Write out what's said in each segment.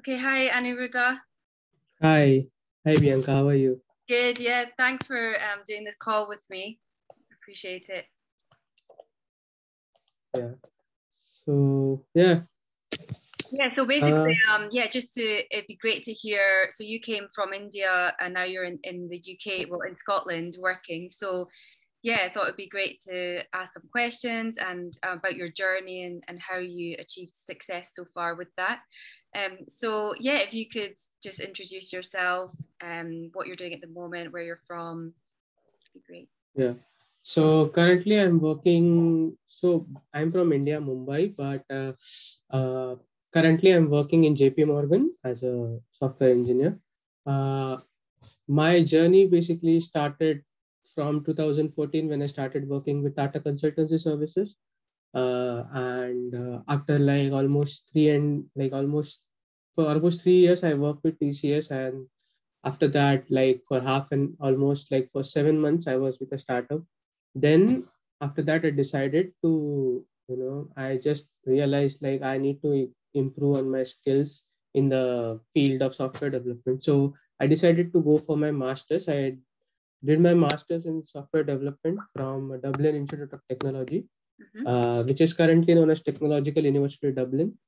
Okay, hi Aniruddha. Hi. Hi, Bianca. How are you? Good, yeah. Thanks for doing this call with me. Appreciate it. Yeah. So, yeah. Yeah, so basically, it'd be great to hear. So you came from India and now you're in the UK, well, in Scotland working. So yeah, I thought it'd be great to ask some questions and about your journey and how you achieved success so far with that. So yeah, if you could just introduce yourself, what you're doing at the moment, where you're from, it'd be great. Yeah. So currently I'm working. So I'm from India, Mumbai, but currently I'm working in JP Morgan as a software engineer. Uh, my journey basically started from 2014 when I started working with Tata Consultancy Services. And after like almost three and like almost for almost 3 years, I worked with TCS, and after that, like for half and almost like for 7 months, I was with a startup. Then after that, I decided to, I just realized like I need to improve on my skills in the field of software development. So I decided to go for my master's. I did my master's in software development from Dublin Institute of Technology, which is currently known as Technological University Dublin,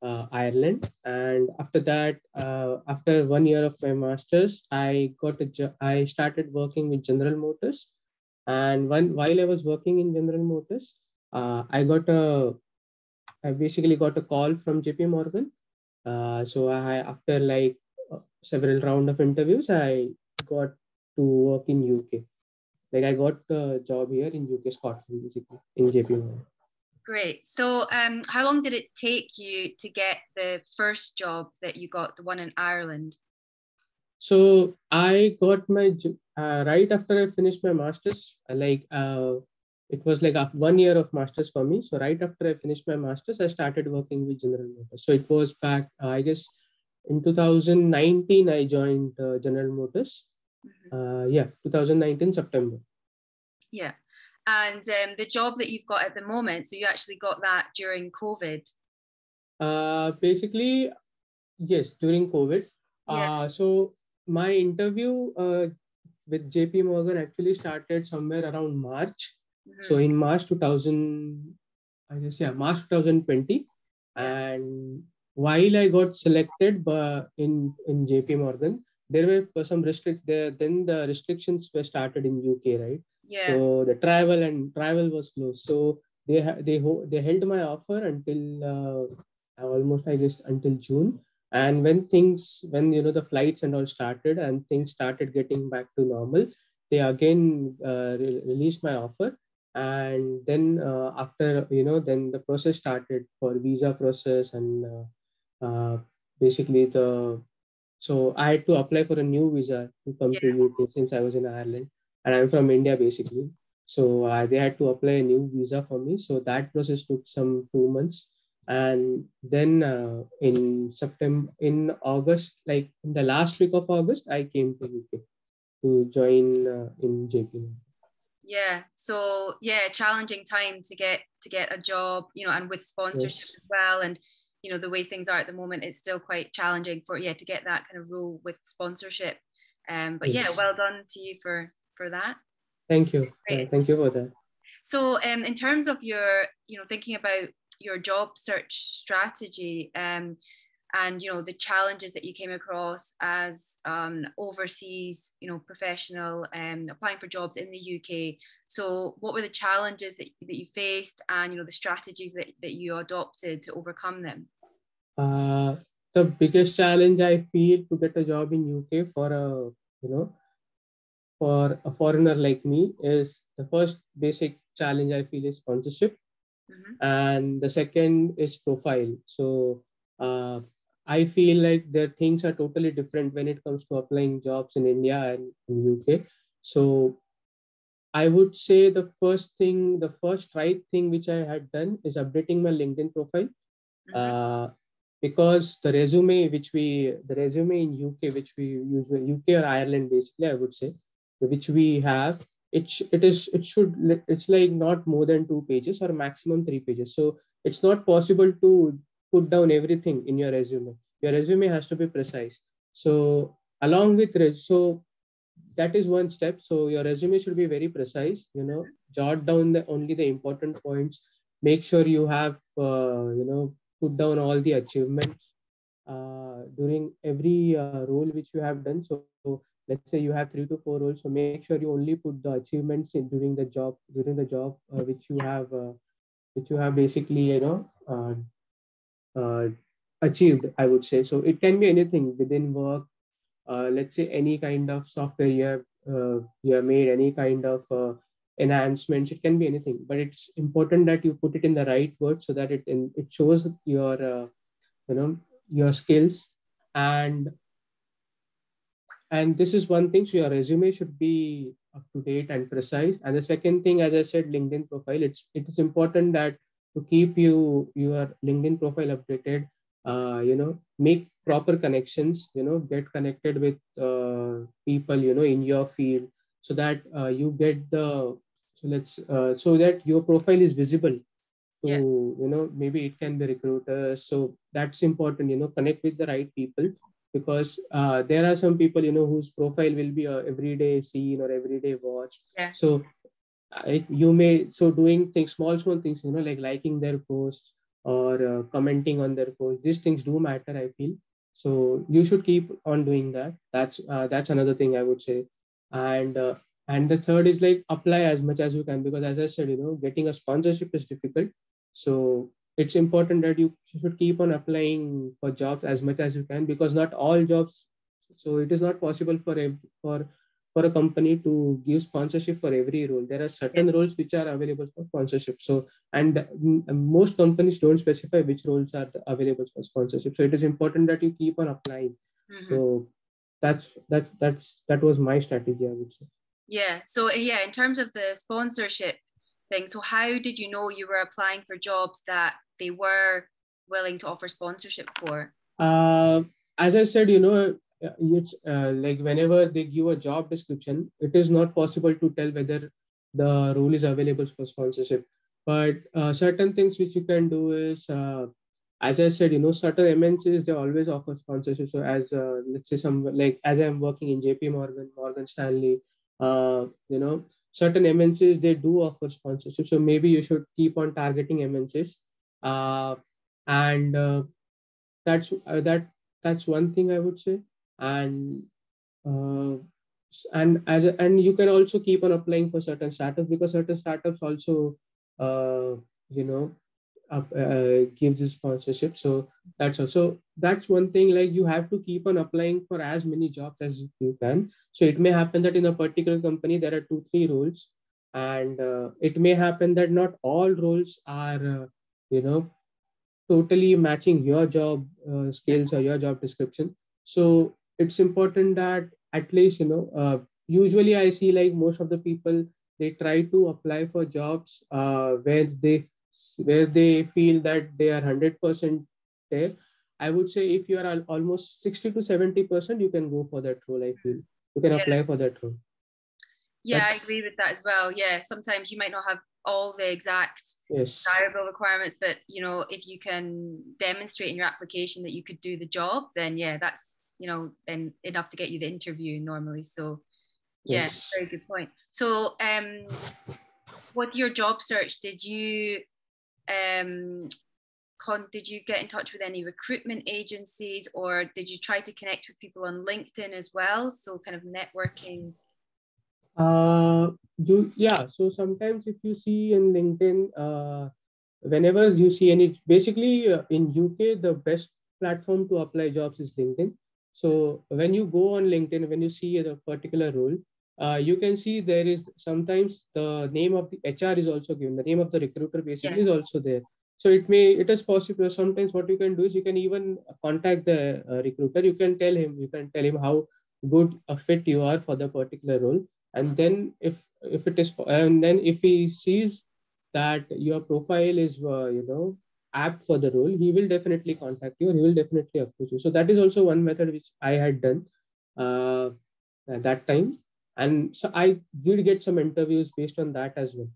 Ireland. And after that, after 1 year of my masters, I started working with General Motors. And while I was working in General Motors, I basically got a call from JP Morgan. So after like several round of interviews, I got to work in UK. Like I got a job here in UK, Scotland, basically in JP Morgan. Great. So, how long did it take you to get the first job that you got, the one in Ireland? So I got my right after I finished my masters. It was like 1 year of masters for me. So right after I finished my masters, I started working with General Motors. So it was back, I guess, in 2019 I joined General Motors. 2019 September. Yeah. And the job that you've got at the moment, so you actually got that during COVID? Basically, yes, during COVID. Yeah. So my interview with JP Morgan actually started somewhere around March. So in March 2000, I guess, yeah, March 2020. Yeah. And while I got selected in JP Morgan, there were some there. Then the restrictions were started in UK, right? Yeah. So the travel was closed. So they held my offer until almost, I guess, until June. And when the flights and all started and things started getting back to normal, they again released my offer. And then after, then the process started for visa process. And basically so I had to apply for a new visa to come to UK, since I was in Ireland and I'm from India basically. So they had to apply a new visa for me. So that process took some 2 months. And then in August, like in the last week of August, I came to UK to join in JP. Yeah. So yeah, challenging time to get a job, and with sponsorship as well. And the way things are at the moment, it's still quite challenging to get that kind of role with sponsorship. But yeah, well done to you for that. Thank you. Thank you for that. So in terms of your, thinking about your job search strategy, and the challenges that you came across as overseas professional applying for jobs in the UK. So what were the challenges that you faced, and the strategies that you adopted to overcome them? The biggest challenge I feel to get a job in UK for a foreigner like me is, the first basic challenge I feel is sponsorship. And the second is profile. So I feel like the things are totally different when it comes to applying jobs in India and in UK. So I would say the first right thing which I had done is updating my LinkedIn profile. Because the resume in UK, which we use in UK or Ireland, basically, I would say, which we have, it's like not more than 2 pages or maximum 3 pages. So it's not possible to put down everything in your resume. your resume has to be precise. So along with so that is one step. So your resume should be very precise. Jot down only the important points. Make sure you have put down all the achievements during every role which you have done. So let's say you have 3 to 4 roles. So make sure you only put the achievements in during the job which you have basically uh, achieved, I would say. So it can be anything within work. Let's say any kind of software you have made, any kind of enhancements. It can be anything, but it's important that you put it in the right words so that it shows you know your skills. And this is one thing. So your resume should be up to date and precise. And the second thing, as I said, LinkedIn profile. It is important that to keep your LinkedIn profile updated. Make proper connections. Get connected with people in your field, so that you get the so that your profile is visible to Yeah. maybe it can be recruiters. So that's important. Connect with the right people, because there are some people whose profile will be a everyday seen or everyday watch. Yeah. So you may doing things, small things, like liking their posts or commenting on their posts. These things do matter, I feel. So you should keep on doing that. That's another thing I would say. And the third is like apply as much as you can, because as I said, getting a sponsorship is difficult. So it's important that you should keep on applying for jobs as much as you can, because not all jobs. So it is not possible for a company to give sponsorship for every role. There are Yeah. certain roles which are available for sponsorship. So, and most companies don't specify which roles are available for sponsorship. So it is important that you keep on applying. Mm-hmm. So that was my strategy, I would say. Yeah. So yeah, in terms of the sponsorship thing, so how did you know you were applying for jobs that they were willing to offer sponsorship for? As I said, it's like whenever they give a job description, it is not possible to tell whether the role is available for sponsorship. But certain things which you can do is, as I said, certain MNCs, they always offer sponsorship. So as let's say some, like as I'm working in JP Morgan, Morgan Stanley, certain MNCs, they do offer sponsorship. So maybe you should keep on targeting MNCs. And that's that's one thing I would say. And uh, and you can also keep on applying for certain startups, because certain startups also uh, you know give this sponsorship. So that's one thing, like you have to keep on applying for as many jobs as you can. So it may happen that in a particular company there are 2 3 roles, and it may happen that not all roles are you know totally matching your job skills or your job description. So it's important that at least usually I see like most of the people, they try to apply for jobs where they feel that they are 100% there. I would say if you are almost 60 to 70%, you can go for that role. I feel you can Yeah. apply for that role. Yeah, I agree with that as well. Yeah, sometimes you might not have all the exact Yes. desirable requirements, but if you can demonstrate in your application that you could do the job, then yeah, that's then enough to get you the interview normally. So yeah, Yes. very good point. So with your job search, did you get in touch with any recruitment agencies, or did you try to connect with people on LinkedIn as well? So kind of networking. So sometimes if you see in LinkedIn, whenever you see any, basically in UK, the best platform to apply jobs is LinkedIn. So when you go on LinkedIn, when you see a particular role, you can see there is sometimes the name of the HR is also given. The name of the recruiter basically is also there. So it is possible. Sometimes what you can do is you can even contact the recruiter. You can tell him how good a fit you are for the particular role. And then if he sees that your profile is apt for the role, he will definitely contact you, or he will definitely approach you. So that is also one method which I had done uh, at that time. And so I did get some interviews based on that as well,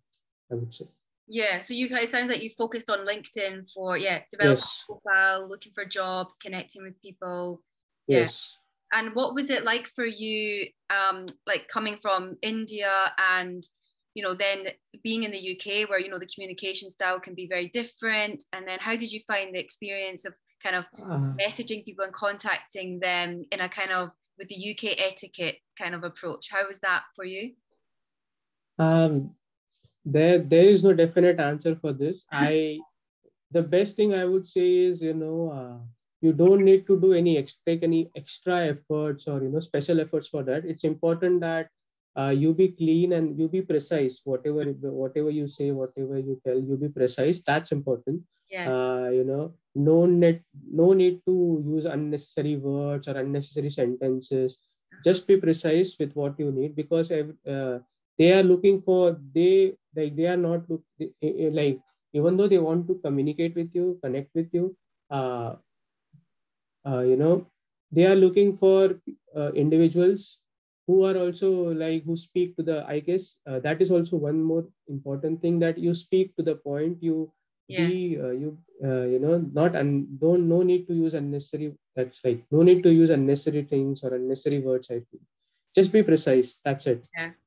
I would say. Yeah, so it sounds like you focused on LinkedIn for developing Yes. a profile, looking for jobs, connecting with people. Yeah. Yes. And what was it like for you, like coming from India and, then being in the UK where, the communication style can be very different. And then how did you find the experience of kind of messaging people and contacting them in a kind of with the UK etiquette kind of approach? How was that for you? There is no definite answer for this. The best thing I would say is, you don't need to do take any extra efforts or, special efforts for that. It's important that you be clean and you be precise. Whatever you say, whatever you tell, you be precise. That's important. Yeah. No need to use unnecessary words or unnecessary sentences. Just be precise with what you need, because they are looking for they are not like, even though they want to communicate with you, connect with you, uh, they are looking for individuals who are also like, who speak to the, I guess that is also one more important thing, that you speak to the point. You be not, and don't, no need to use unnecessary, that's like, no need to use unnecessary things or unnecessary words, I feel. Just be precise, that's it.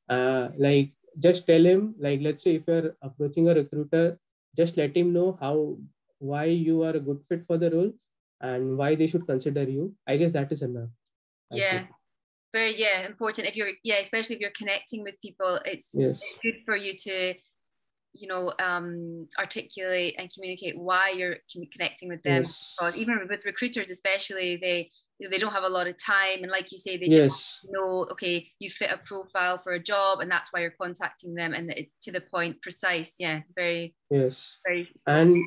Like, just tell him, like, let's say if you're approaching a recruiter, just let him know why you are a good fit for the role and why they should consider you. I guess that is enough. Very important. If you're especially if you're connecting with people, it's good for you to articulate and communicate why you're connecting with them. Because even with recruiters especially, they don't have a lot of time, and like you say, they just know, okay, you fit a profile for a job and that's why you're contacting them, and it's to the point, precise. Very and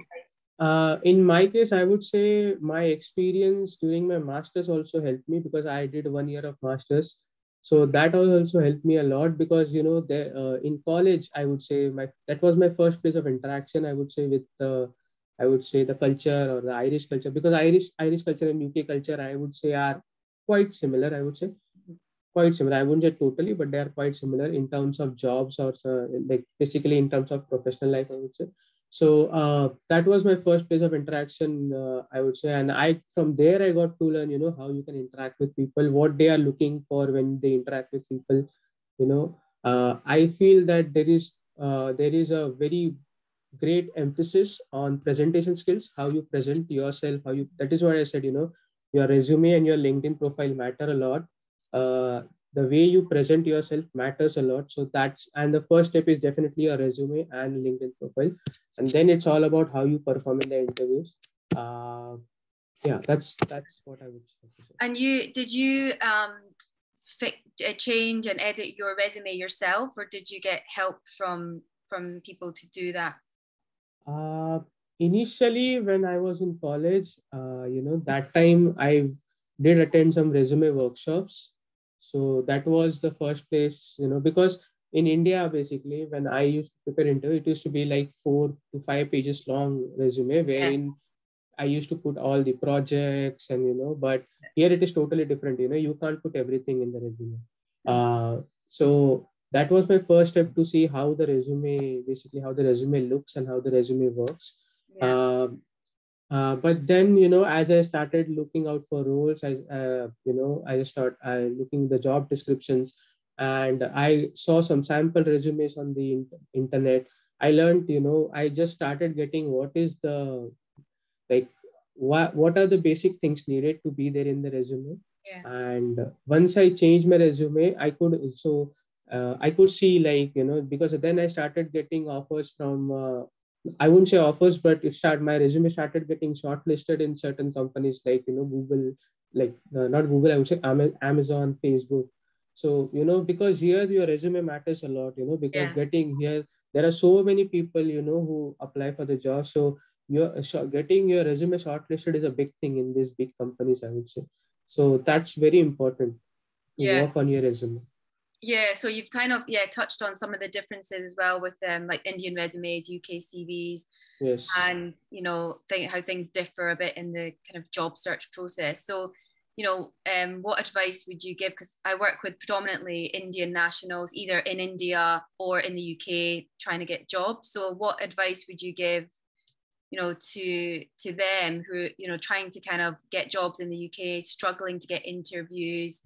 in my case, I would say my experience during my masters also helped me, because I did 1 year of masters. So that also helped me a lot, because in college, I would say that was my first place of interaction, I would say, with the culture, or the Irish culture, because Irish culture and UK culture, I would say, are quite similar. I would say quite similar. I wouldn't say totally, but they are quite similar in terms of jobs, or like basically in terms of professional life, I would say. So that was my first place of interaction, I would say. And from there, I got to learn, how you can interact with people, what they are looking for when they interact with people. I feel that there is a very great emphasis on presentation skills, how you present yourself, that is what I said, your resume and your LinkedIn profile matter a lot. The way you present yourself matters a lot. So and the first step is definitely a resume and LinkedIn profile. And then it's all about how you perform in the interviews. That's what I would say. And did you change and edit your resume yourself, or did you get help from people to do that? Initially, when I was in college, that time I did attend some resume workshops. So that was the first place, because in India, basically, when I used to prepare interview, it used to be like 4 to 5 pages long resume, wherein I used to put all the projects and, but here it is totally different. You can't put everything in the resume. So that was my first step to see how the resume looks and how the resume works. But then, as I started looking out for roles, I started looking the job descriptions, and I saw some sample resumes on the internet. I learned, I just started getting what is the, like, what are the basic things needed to be there in the resume. And once I changed my resume, I could see, like, because then I started getting offers from, I wouldn't say offers, but my resume started getting shortlisted in certain companies, like, Google, like, not Google, I would say Amazon, Facebook. So, because here your resume matters a lot, because getting here, there are so many people, who apply for the job. So getting your resume shortlisted is a big thing in these big companies, I would say. So that's very important to work on your resume. So you've kind of touched on some of the differences as well with like Indian resumes, UK CVs, and how things differ a bit in the kind of job search process. So what advice would you give? Because I work with predominantly Indian nationals, either in India or in the UK, trying to get jobs. So what advice would you give, to them who, trying to kind of get jobs in the UK, struggling to get interviews,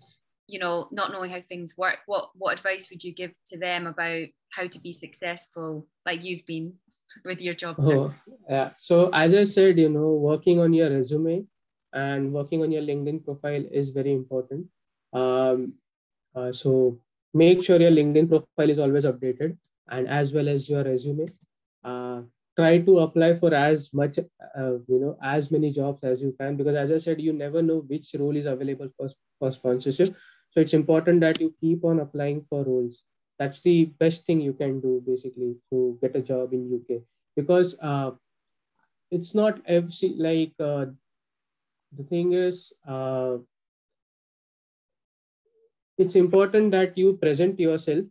not knowing how things work? What advice would you give to them about how to be successful, like you've been with your job search? Oh, yeah. So as I said, working on your resume and working on your LinkedIn profile is very important. Um, so make sure your LinkedIn profile is always updated, and as well as your resume. Uh, Try to apply for as much, as many jobs as you can, because as I said, you never know which role is available for sponsorship. So it's important that you keep on applying for roles. That's the best thing you can do basically to get a job in UK, because it's not every like the thing is, it's important that you present yourself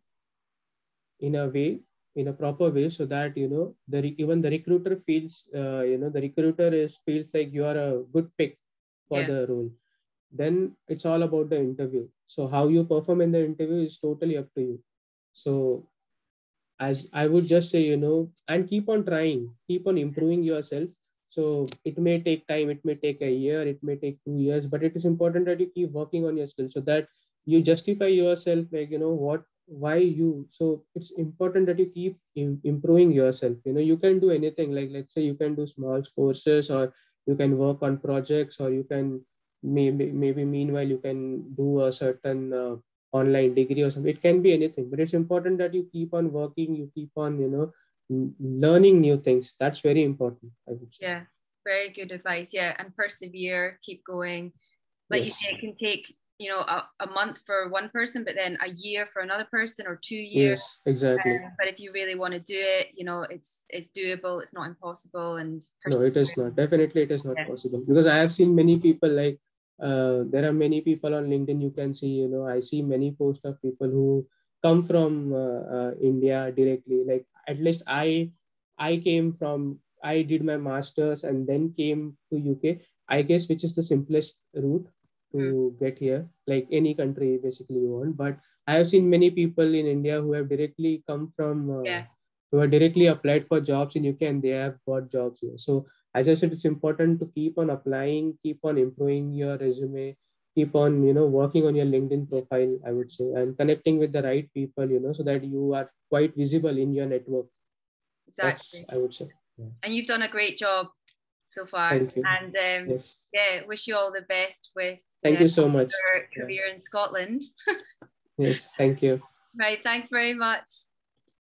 in a way, in a proper way, so that even the recruiter feels, the recruiter feels like you are a good pick for Yeah. the role. Then it's all about the interview. So how you perform in the interview is totally up to you. So as I would just say, and keep on trying, keep on improving yourself. So it may take time, it may take a year, it may take 2 years, but it is important that you keep working on your skills so that you justify yourself, like, why you. So it's important that you keep improving yourself. You can do anything, like, let's say you can do small courses, or you can work on projects, or you can maybe meanwhile you can do a certain online degree or something. It can be anything, but it's important that you keep on working, you keep on, learning new things. That's very important, I would say. Yeah, very good advice. Yeah, and persevere, keep going. Like you Yes. say, it can take, a month for one person, but then a year for another person, or 2 years. Yes, exactly. But if you really want to do it, it's doable. It's not impossible. And No, it is not. Definitely, it is not yeah. possible, because I have seen many people, like, there are many people on LinkedIn. You can see, I see many posts of people who come from India directly. Like, at least I came from, I did my masters and then came to UK. I guess, which is the simplest route Mm. to get here. Like any country, basically you want. But I have seen many people in India who have directly come from. Yeah. Who are directly applied for jobs in UK and they have got jobs here. So as I said, it's important to keep on applying, keep on improving your resume, keep on, working on your LinkedIn profile, I would say, and connecting with the right people, so that you are quite visible in your network. Exactly. That's, I would say. Yeah. And you've done a great job so far. Thank you. And Yes. yeah, wish you all the best with Thank you so much. your career in Scotland. Yes, thank you. Right. Thanks very much.